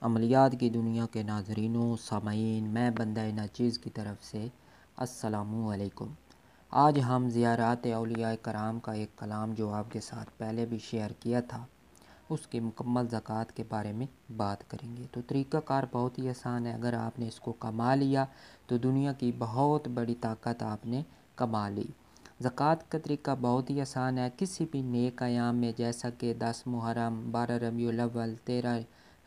عملیات کی دنیا کے ناظرینوں سامعین، میں بندہ ناچیز کی طرف سے السلام علیکم۔ آج ہم زیارات اولیاء کرام کا ایک کلام جو آپ کے ساتھ پہلے بھی شیئر کیا تھا اس کی مکمل زکوٰۃ کے بارے میں بات کریں گے۔ تو طریقہ کار بہت ہی آسان ہے، اگر آپ نے اس کو کما لیا تو دنیا کی بہت بڑی طاقت آپ نے کما لی۔ زکوٰۃ کا طریقہ بہت ہی آسان ہے، کسی بھی نیک ایام میں جیسا کہ 10 محرم، 12 ربیع الاول، 13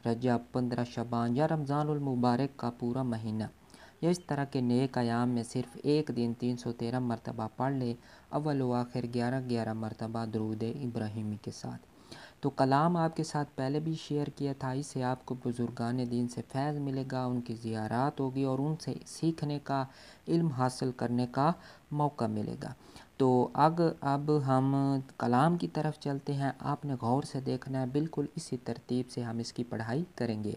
رجب، 15 شعبان یا رمضان المبارک کا پورا مہینہ یا اس طرح کے نیک ایام میں صرف ایک دن 313 مرتبہ پڑھ لے، اول و آخر 11 مرتبہ درود ابراہیمی کے ساتھ۔ تو کلام آپ کے ساتھ پہلے بھی شیئر کیا تھا، اس سے آپ کو بزرگان دین سے فیض ملے گا، ان کی زیارات ہوگی اور ان سے سیکھنے کا، علم حاصل کرنے کا موقع ملے گا۔ تو اب ہم کلام کی طرف چلتے ہیں، آپ نے غور سے دیکھنا ہے، بالکل اسی ترتیب سے ہم اس کی پڑھائی کریں گے۔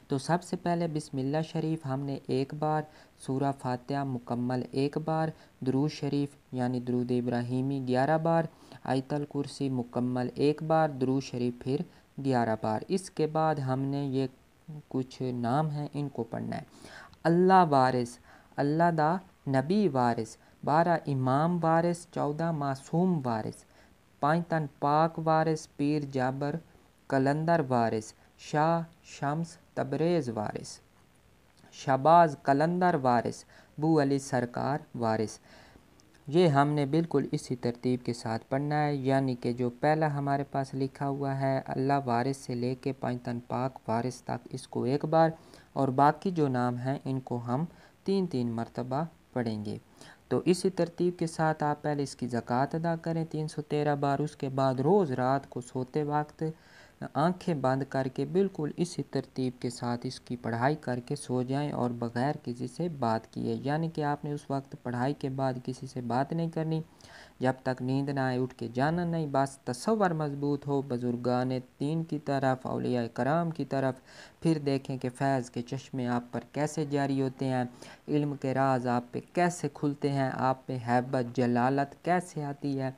تو سب سے پہلے بسم اللہ شریف ہم نے ایک بار، سورہ فاتحہ مکمل ایک بار، درود شریف یعنی درود ابراہیمی 11 بار، آیت الکرسی مکمل ایک بار، درود شریف پھر 11 بار۔ اس کے بعد ہم نے یہ کچھ نام ہیں ان کو پڑھنا ہے۔ اللہ وارث، اللہ دا نبی وارث، 12 امام وارث، 14 معصوم وارث، 5 تن پاک وارث، پیر جابر قلندر وارث، شاہ شمس تبریز وارث، شہباز قلندر وارث، بو علی سرکار وارث۔ یہ ہم نے بالکل اسی ترتیب کے ساتھ پڑھنا ہے، یعنی کہ جو پہلا ہمارے پاس لکھا ہوا ہے اللہ وارث سے لے کے 5 تن پاک وارث تک، اس کو ایک بار، اور باقی جو نام ہیں ان کو ہم 3 مرتبہ پڑھیں گے۔ تو اسی ترتیب کے ساتھ آپ پہلے اس کی زکوٰۃ ادا کریں 313 بار، اس کے بعد روز رات کو سوتے وقت آنکھیں بند کر کے بالکل اسی ترتیب کے ساتھ اس کی پڑھائی کر کے سو جائیں اور بغیر کسی سے بات کیے، یعنی کہ آپ نے اس وقت پڑھائی کے بعد کسی سے بات نہیں کرنی، جب تک نیند نہ آئے اٹھ کے جانا نہیں، بس تصور مضبوط ہو بزرگان دین کی طرف، اولیاء کرام کی طرف، پھر دیکھیں کہ فیض کے چشمے آپ پر کیسے جاری ہوتے ہیں، علم کے راز آپ پہ کیسے کھلتے ہیں، آپ پہ ہیبت جلالت کیسے آتی ہے،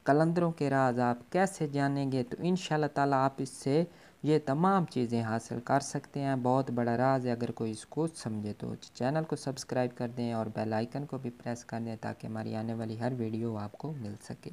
قلندروں کے راز آپ کیسے جانیں گے۔ تو انشاءاللہ تعالیٰ آپ اس سے یہ تمام چیزیں حاصل کر سکتے ہیں، بہت بڑا راز ہے اگر کوئی اس کو سمجھے تو۔ چینل کو سبسکرائب کر دیں اور بیل آئیکن کو بھی پریس کر دیں تاکہ ہماری آنے والی ہر ویڈیو آپ کو مل سکے۔